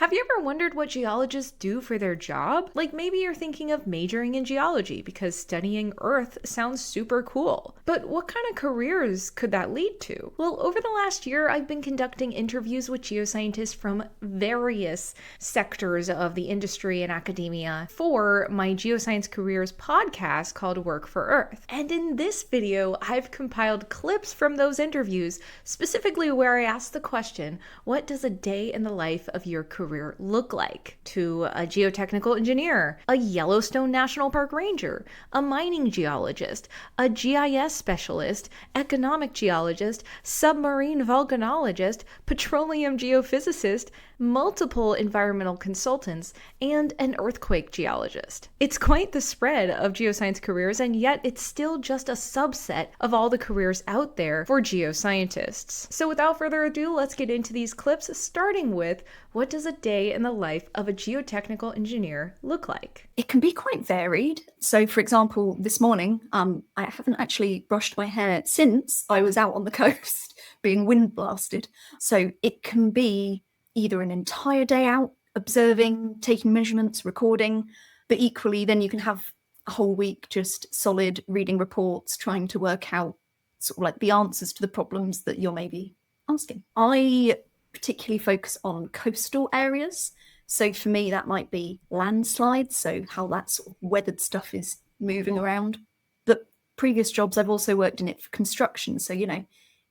Have you ever wondered what geologists do for their job? Like maybe you're thinking of majoring in geology because studying Earth sounds super cool. But what kind of careers could that lead to? Well, over the last year, I've been conducting interviews with geoscientists from various sectors of the industry and academia for my Geoscience Careers podcast called Work for Earth. And in this video, I've compiled clips from those interviews, specifically where I asked the question, what does a day in the life of your career look like to a geotechnical engineer, a Yellowstone National Park ranger, a mining geologist, a GIS specialist, economic geologist, submarine volcanologist, petroleum geophysicist, multiple environmental consultants, and an earthquake geologist. It's quite the spread of geoscience careers, and yet it's still just a subset of all the careers out there for geoscientists. So without further ado, let's get into these clips, starting with what does a day in the life of a geotechnical engineer look like? It can be quite varied. So, for example, this morning, I haven't actually brushed my hair since I was out on the coast being wind blasted. So it can be either an entire day out observing, taking measurements, recording, but equally then you can have a whole week just solid reading reports, trying to work out sort of like the answers to the problems that you're maybe asking. I particularly focus on coastal areas. So for me, that might be landslides, so how that sort of weathered stuff is moving around. But previous jobs, I've also worked in it for construction. So,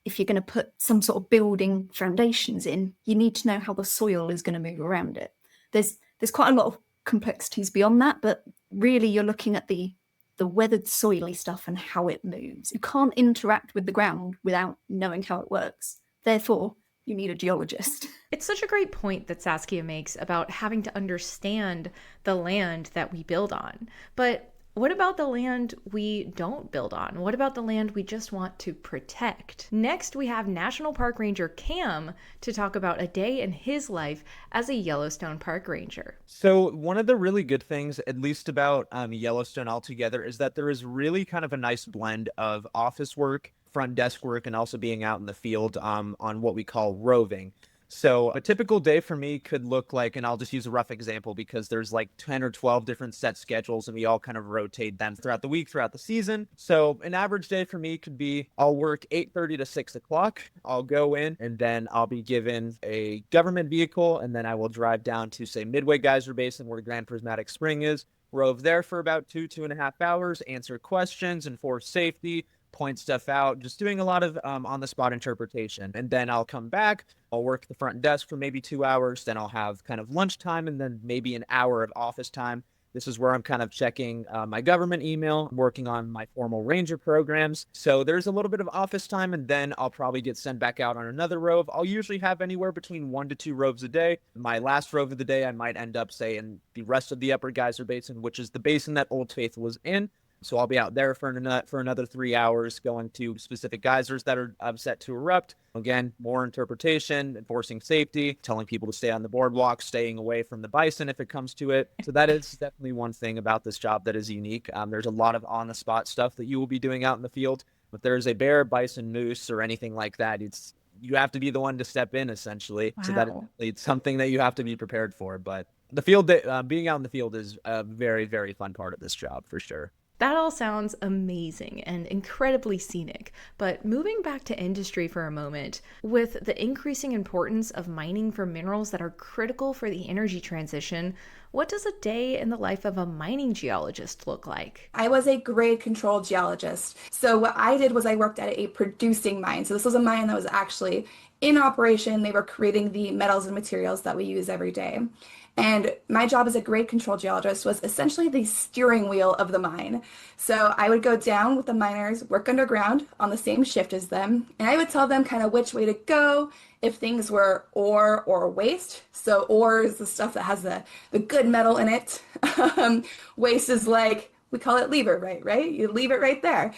if you're going to put some sort of building foundations in, you need to know how the soil is going to move around it. There's quite a lot of complexities beyond that, but really you're looking at the weathered soily stuff and how it moves. You can't interact with the ground without knowing how it works. Therefore, you need a geologist. It's such a great point that Saskia makes about having to understand the land that we build on. But what about the land we don't build on? What about the land we just want to protect? Next, we have National Park Ranger Cam to talk about a day in his life as a Yellowstone Park Ranger. So one of the really good things, at least about Yellowstone altogether, is that there is really kind of a nice blend of office work, front desk work, and also being out in the field on what we call roving. So a typical day for me could look like, and I'll just use a rough example because there's like 10 or 12 different set schedules and we all kind of rotate them throughout the week, throughout the season. So an average day for me could be, I'll work 8:30 to 6 o'clock. I'll go in and then I'll be given a government vehicle and then I will drive down to, say, Midway Geyser Basin where Grand Prismatic Spring is, rove there for about 2.5 hours, answer questions, enforce safety, point stuff out, just doing a lot of on-the-spot interpretation. And then I'll come back, I'll work the front desk for maybe 2 hours, then I'll have kind of lunchtime and then maybe an hour of office time. This is where I'm kind of checking my government email, working on my formal ranger programs. So there's a little bit of office time and then I'll probably get sent back out on another rove. I'll usually have anywhere between 1 to 2 roves a day. My last rove of the day, I might end up, say, in the rest of the Upper Geyser Basin, which is the basin that Old Faithful was in. So I'll be out there for another 3 hours, going to specific geysers that are set to erupt. Again, more interpretation, enforcing safety, telling people to stay on the boardwalk, staying away from the bison if it comes to it. So that is definitely one thing about this job that is unique. There's a lot of on-the-spot stuff that you will be doing out in the field. If there's a bear, bison, moose, or anything like that, you have to be the one to step in, essentially. Wow. So that it's something that you have to be prepared for. But the field, being out in the field is a very, very fun part of this job, for sure. That all sounds amazing and incredibly scenic, but moving back to industry for a moment, with the increasing importance of mining for minerals that are critical for the energy transition, what does a day in the life of a mining geologist look like? I was a grade control geologist. So what I did was I worked at a producing mine. So this was a mine that was actually in operation. They were creating the metals and materials that we use every day. And my job as a grade control geologist was essentially the steering wheel of the mine. So I would go down with the miners, work underground on the same shift as them, and I would tell them kind of which way to go if things were ore or waste. So ore is the stuff that has the good metal in it. Waste is like, we call it leave it right? You leave it right there.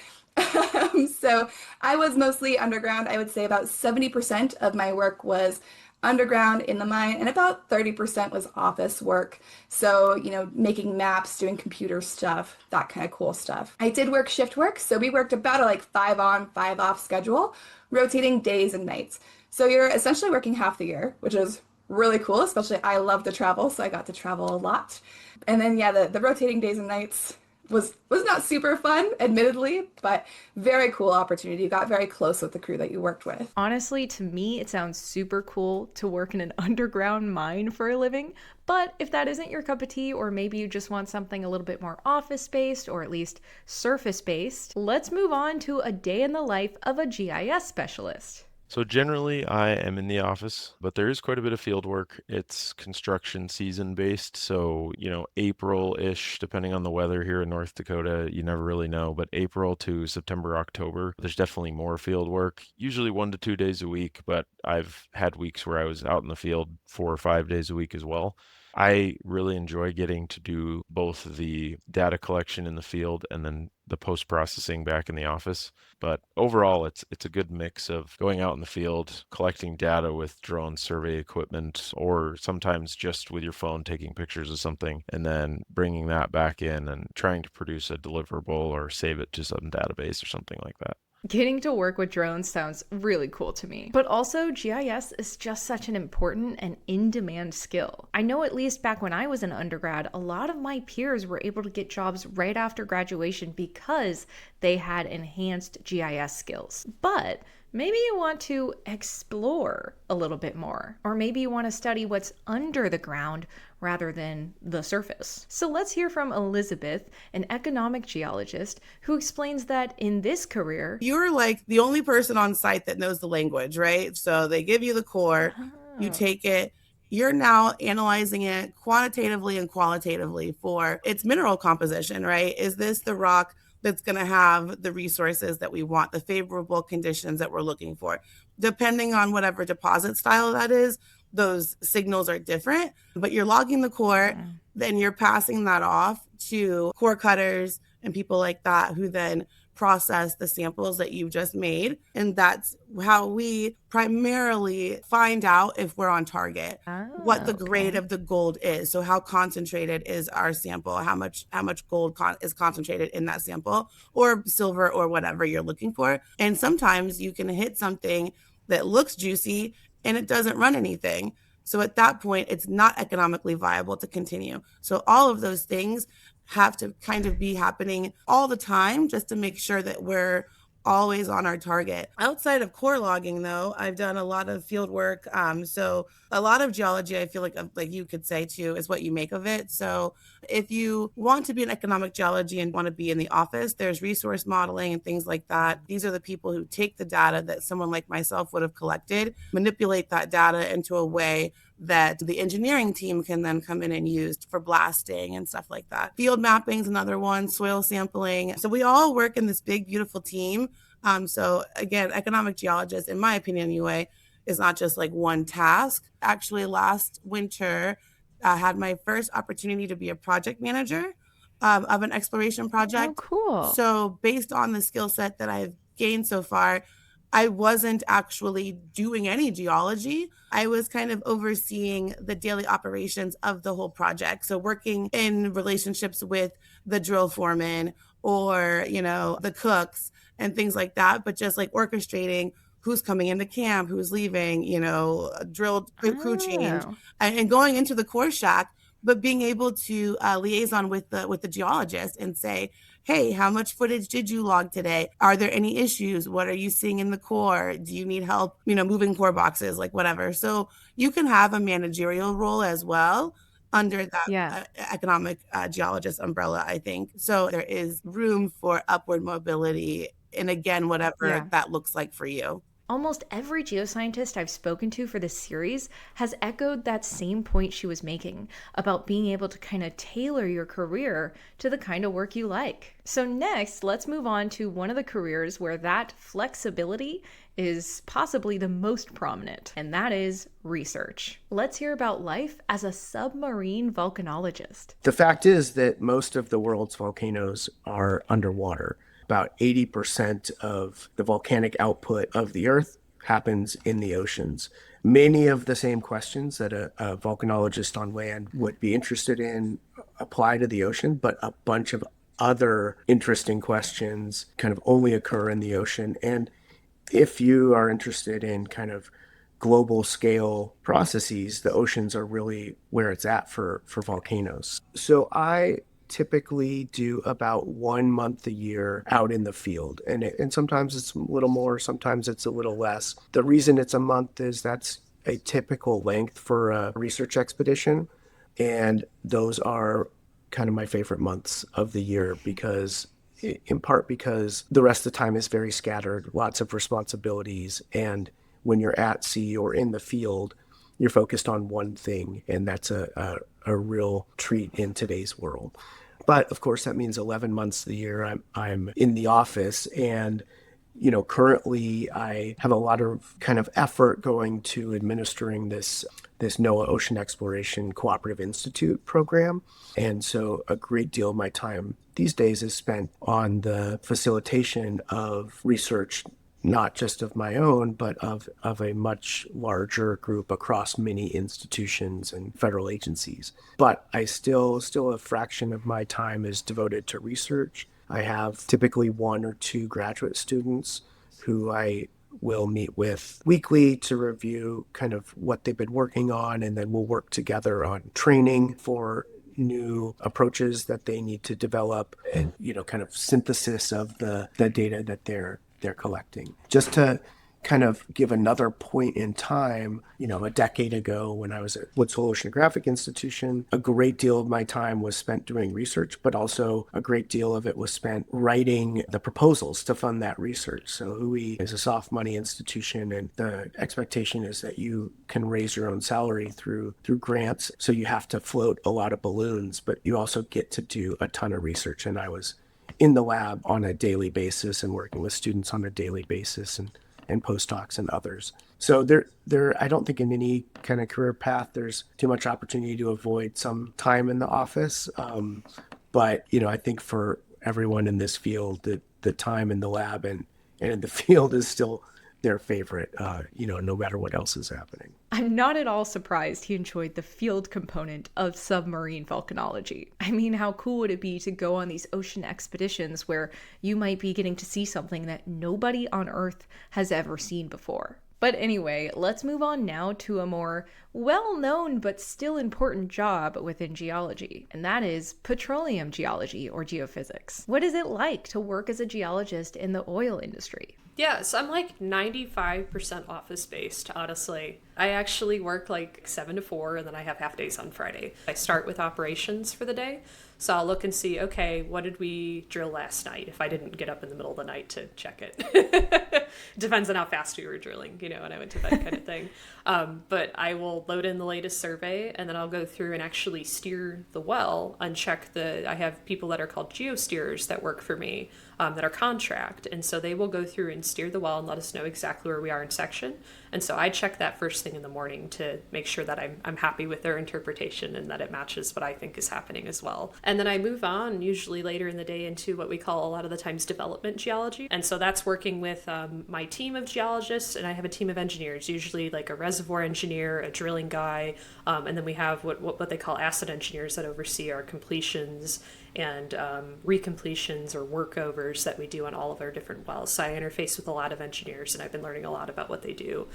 So I was mostly underground. I would say about 70% of my work was underground in the mine, and about 30% was office work. So, making maps, doing computer stuff, that kind of cool stuff. I did work shift work, so we worked about a 5 on, 5 off schedule, rotating days and nights. So you're essentially working half the year, which is really cool, especially I love to travel, so I got to travel a lot. And then yeah, the rotating days and nights was not super fun, admittedly, but very cool opportunity. You got very close with the crew that you worked with. Honestly, to me, it sounds super cool to work in an underground mine for a living. But if that isn't your cup of tea, or maybe you just want something a little bit more office based or at least surface based, let's move on to a day in the life of a GIS specialist. So generally, I am in the office, but there is quite a bit of field work. It's construction season based, so April-ish, depending on the weather here in North Dakota, you never really know. But April to September, October, there's definitely more field work. Usually 1 to 2 days a week, but I've had weeks where I was out in the field 4 or 5 days a week as well. I really enjoy getting to do both the data collection in the field and then the post processing back in the office. But overall, it's a good mix of going out in the field, collecting data with drone survey equipment, or sometimes just with your phone taking pictures of something, and then bringing that back in and trying to produce a deliverable or save it to some database or something like that. Getting to work with drones sounds really cool to me. But also, GIS is just such an important and in demand skill. I know, at least back when I was an undergrad, a lot of my peers were able to get jobs right after graduation because they had enhanced GIS skills. But maybe you want to explore a little bit more, or maybe you want to study what's under the ground rather than the surface. So let's hear from Elizabeth, an economic geologist, who explains that in this career, you're like the only person on site that knows the language, right? So they give you the core, you take it, you're now analyzing it quantitatively and qualitatively for its mineral composition, right? Is this the rock that's going to have the resources that we want, the favorable conditions that we're looking for? Depending on whatever deposit style that is, those signals are different, but you're logging the core, then you're passing that off to core cutters and people like that who then process the samples that you've just made. And that's how we primarily find out if we're on target, what the grade of the gold is. So how concentrated is our sample? How much gold is concentrated in that sample, or silver, or whatever you're looking for. And sometimes you can hit something that looks juicy and it doesn't run anything. So at that point, it's not economically viable to continue. So all of those things have to kind of be happening all the time just to make sure that we're always on our target. Outside of core logging, though, I've done a lot of field work. So a lot of geology, I feel like you could say too, is what you make of it. So if you want to be an economic geology and want to be in the office, there's resource modeling and things like that. These are the people who take the data that someone like myself would have collected, manipulate that data into a way that the engineering team can then come in and use for blasting and stuff like that. Field mapping is another one, soil sampling. So we all work in this big, beautiful team. So again, economic geologist, in my opinion anyway, is not just like one task. Actually, last winter, I had my first opportunity to be a project manager of an exploration project. Oh, cool. So based on the skill set that I've gained so far, I wasn't actually doing any geology. I was kind of overseeing the daily operations of the whole project. So working in relationships with the drill foreman or, the cooks and things like that, but just like orchestrating who's coming into camp, who's leaving, drill crew change, and going into the core shack, but being able to liaison with the geologist and say, hey, how much footage did you log today? Are there any issues? What are you seeing in the core? Do you need help, moving core boxes, like whatever. So you can have a managerial role as well under that economic geologist umbrella, I think. So there is room for upward mobility. And again, whatever that looks like for you. Almost every geoscientist I've spoken to for this series has echoed that same point she was making about being able to kind of tailor your career to the kind of work you like. So next, let's move on to one of the careers where that flexibility is possibly the most prominent, and that is research. Let's hear about life as a submarine volcanologist. The fact is that most of the world's volcanoes are underwater. About 80% of the volcanic output of the Earth happens in the oceans. Many of the same questions that a volcanologist on land would be interested in apply to the ocean, but a bunch of other interesting questions kind of only occur in the ocean. And if you are interested in kind of global scale processes, the oceans are really where it's at for volcanoes. So I typically do about 1 month a year out in the field, and sometimes it's a little more, sometimes it's a little less. The reason it's a month is that's a typical length for a research expedition, and those are kind of my favorite months of the year because in part because the rest of the time is very scattered, lots of responsibilities, and when you're at sea or in the field, you're focused on one thing, and that's a real treat in today's world. But of course, that means 11 months of the year I'm in the office, and currently I have a lot of kind of effort going to administering this NOAA Ocean Exploration Cooperative Institute program. And so a great deal of my time these days is spent on the facilitation of research, not just of my own, but of a much larger group across many institutions and federal agencies. But I still a fraction of my time is devoted to research. I have typically 1 or 2 graduate students who I will meet with weekly to review kind of what they've been working on, and then we'll work together on training for new approaches that they need to develop, and kind of synthesis of the data that they're collecting. Just to kind of give another point in time, a decade ago when I was at Woods Hole Oceanographic Institution, a great deal of my time was spent doing research, but also a great deal of it was spent writing the proposals to fund that research. So WHOI is a soft money institution, and the expectation is that you can raise your own salary through grants. So you have to float a lot of balloons, but you also get to do a ton of research. And I was in the lab on a daily basis and working with students on a daily basis, and postdocs and others. So I don't think in any kind of career path there's too much opportunity to avoid some time in the office. But I think for everyone in this field, the time in the lab and in the field is still their favorite, no matter what else is happening. I'm not at all surprised he enjoyed the field component of submarine volcanology. I mean, how cool would it be to go on these ocean expeditions where you might be getting to see something that nobody on Earth has ever seen before? But anyway, let's move on now to a more well-known but still important job within geology, and that is petroleum geology or geophysics. What is it like to work as a geologist in the oil industry? Yeah, so I'm like 95% office-based, honestly. I actually work like 7 to 4, and then I have half days on Friday. I start with operations for the day. So I'll look and see, okay, what did we drill last night if I didn't get up in the middle of the night to check it. Depends on how fast we were drilling, when I went to bed kind of thing. But I will load in the latest survey, and then I'll go through and actually steer the well and check I have people that are called geosteerers that work for me that are contract. And so they will go through and steer the well and let us know exactly where we are in section. And so I check that first thing in the morning to make sure that I'm happy with their interpretation and that it matches what I think is happening as well. And then I move on usually later in the day into what we call a lot of the times development geology. And so that's working with my team of geologists, and I have a team of engineers, usually like a reservoir engineer, a drilling guy, and then we have what they call asset engineers that oversee our completions and recompletions or workovers that we do on all of our different wells. So I interface with a lot of engineers, and I've been learning a lot about what they do,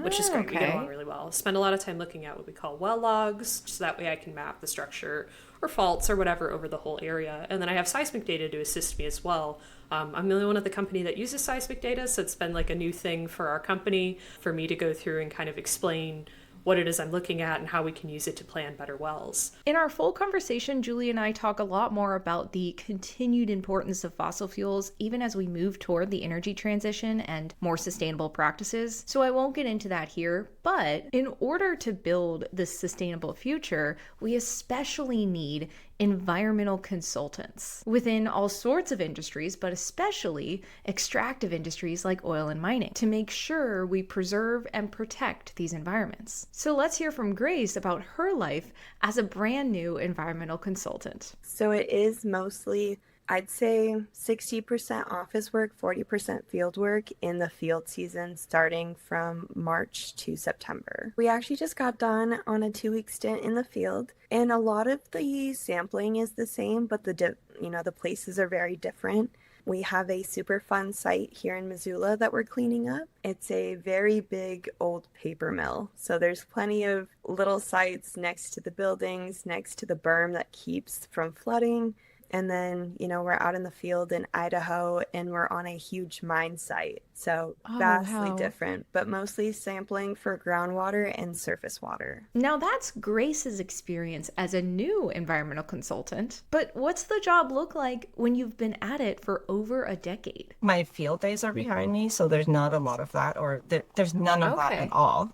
which is great. Okay. We get along really well. Spend a lot of time looking at what we call well logs, so that way I can map the structure or faults or whatever over the whole area. And then I have seismic data to assist me as well. I'm the only one at the company that uses seismic data, so it's been like a new thing for our company for me to go through and kind of explain what it is I'm looking at and how we can use it to plan better wells. In our full conversation, Julie and I talk a lot more about the continued importance of fossil fuels, even as we move toward the energy transition and more sustainable practices. So I won't get into that here, but in order to build this sustainable future, we especially need environmental consultants within all sorts of industries, but especially extractive industries like oil and mining, to make sure we preserve and protect these environments. So let's hear from Grace about her life as a brand new environmental consultant. So it is mostly, I'd say 60% office work, 40% field work in the field season starting from March to September. We actually just got done on a 2-week stint in the field, and a lot of the sampling is the same, but the places are very different. We have a super fun site here in Missoula that we're cleaning up. It's a very big old paper mill. So there's plenty of little sites next to the buildings, next to the berm that keeps from flooding. And then, we're out in the field in Idaho and we're on a huge mine site. So vastly different, but mostly sampling for groundwater and surface water. Now that's Grace's experience as a new environmental consultant. But what's the job look like when you've been at it for over a decade? My field days are behind me, so there's not a lot of that, or there's none of that at all.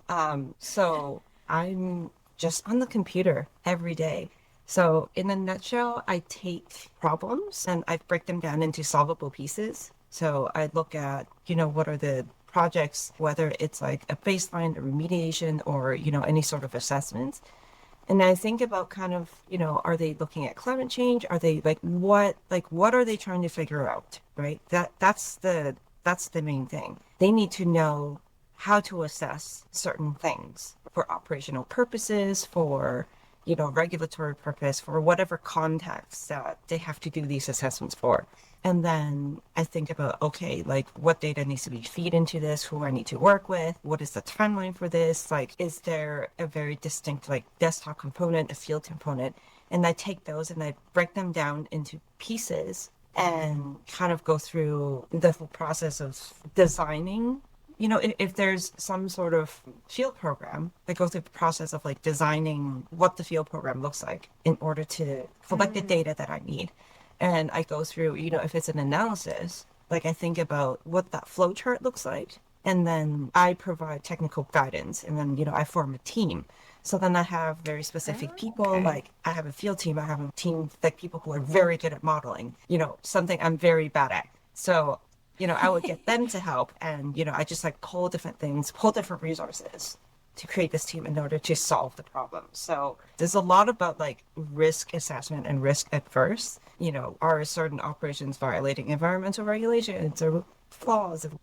So I'm just on the computer every day. So in a nutshell, I take problems and I break them down into solvable pieces. So I look at, what are the projects, whether it's like a baseline, a remediation, or, any sort of assessments. And I think about kind of, are they looking at climate change? Are they what are they trying to figure out, right? That's the main thing. They need to know how to assess certain things for operational purposes, for regulatory purpose, for whatever context that they have to do these assessments for. And then I think about, what data needs to be fed into this, who I need to work with, what is the timeline for this? Is there a very distinct desktop component, a field component? And I take those and I break them down into pieces and kind of go through the whole process of designing. If there's some sort of field program, I go through the process of designing what the field program looks like in order to collect the data that I need. And I go through, if it's an analysis, I think about what that flow chart looks like. And then I provide technical guidance, and then, I form a team. So then I have very specific people, I have a field team, I have a team, people who are very good at modeling, something I'm very bad at. So I would get them to help, and, I just pull different things, pull different resources to create this team in order to solve the problem. So there's a lot about risk assessment and risk adverse. Are certain operations violating environmental regulations or flaws of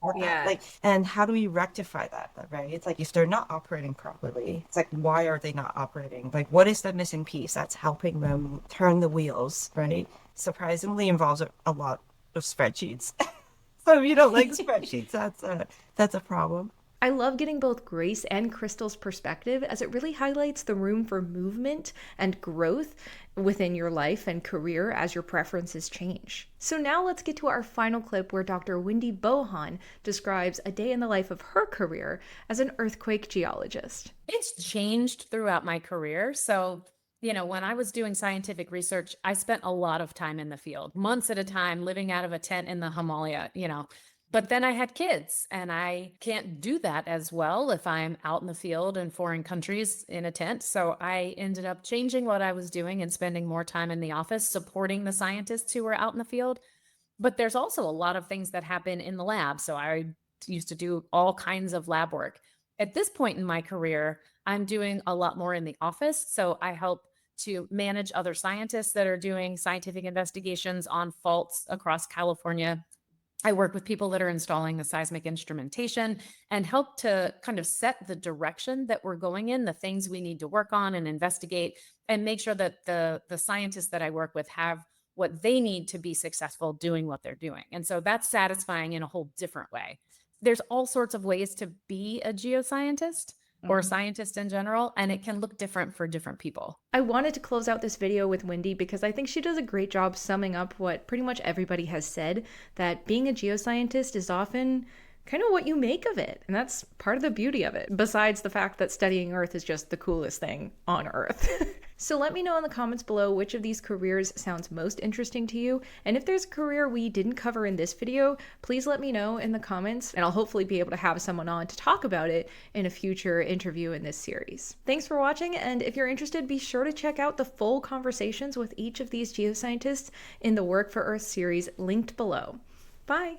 and how do we rectify that, right? It's if they're not operating properly, it's why are they not operating? What is the missing piece that's helping them turn the wheels, right? Surprisingly involves a lot of spreadsheets. So if you don't like spreadsheets, that's a problem. I love getting both Grace and Crystal's perspective, as it really highlights the room for movement and growth within your life and career as your preferences change. So now let's get to our final clip where Dr. Wendy Bohan describes a day in the life of her career as an earthquake geologist. It's changed throughout my career. So when I was doing scientific research, I spent a lot of time in the field, months at a time, living out of a tent in the Himalaya, But then I had kids, and I can't do that as well if I'm out in the field in foreign countries in a tent. So I ended up changing what I was doing and spending more time in the office supporting the scientists who were out in the field. But there's also a lot of things that happen in the lab. So I used to do all kinds of lab work. At this point in my career, I'm doing a lot more in the office. So I help to manage other scientists that are doing scientific investigations on faults across California. I work with people that are installing the seismic instrumentation and help to kind of set the direction that we're going in, the things we need to work on and investigate, and make sure that the scientists that I work with have what they need to be successful doing what they're doing. And so that's satisfying in a whole different way. There's all sorts of ways to be a geoscientist or scientist in general, and it can look different for different people. I wanted to close out this video with Wendy because I think she does a great job summing up what pretty much everybody has said, that being a geoscientist is often kind of what you make of it. And that's part of the beauty of it, besides the fact that studying Earth is just the coolest thing on Earth. So let me know in the comments below which of these careers sounds most interesting to you. And if there's a career we didn't cover in this video, please let me know in the comments, and I'll hopefully be able to have someone on to talk about it in a future interview in this series. Thanks for watching, and if you're interested, be sure to check out the full conversations with each of these geoscientists in the Work for Earth series linked below. Bye!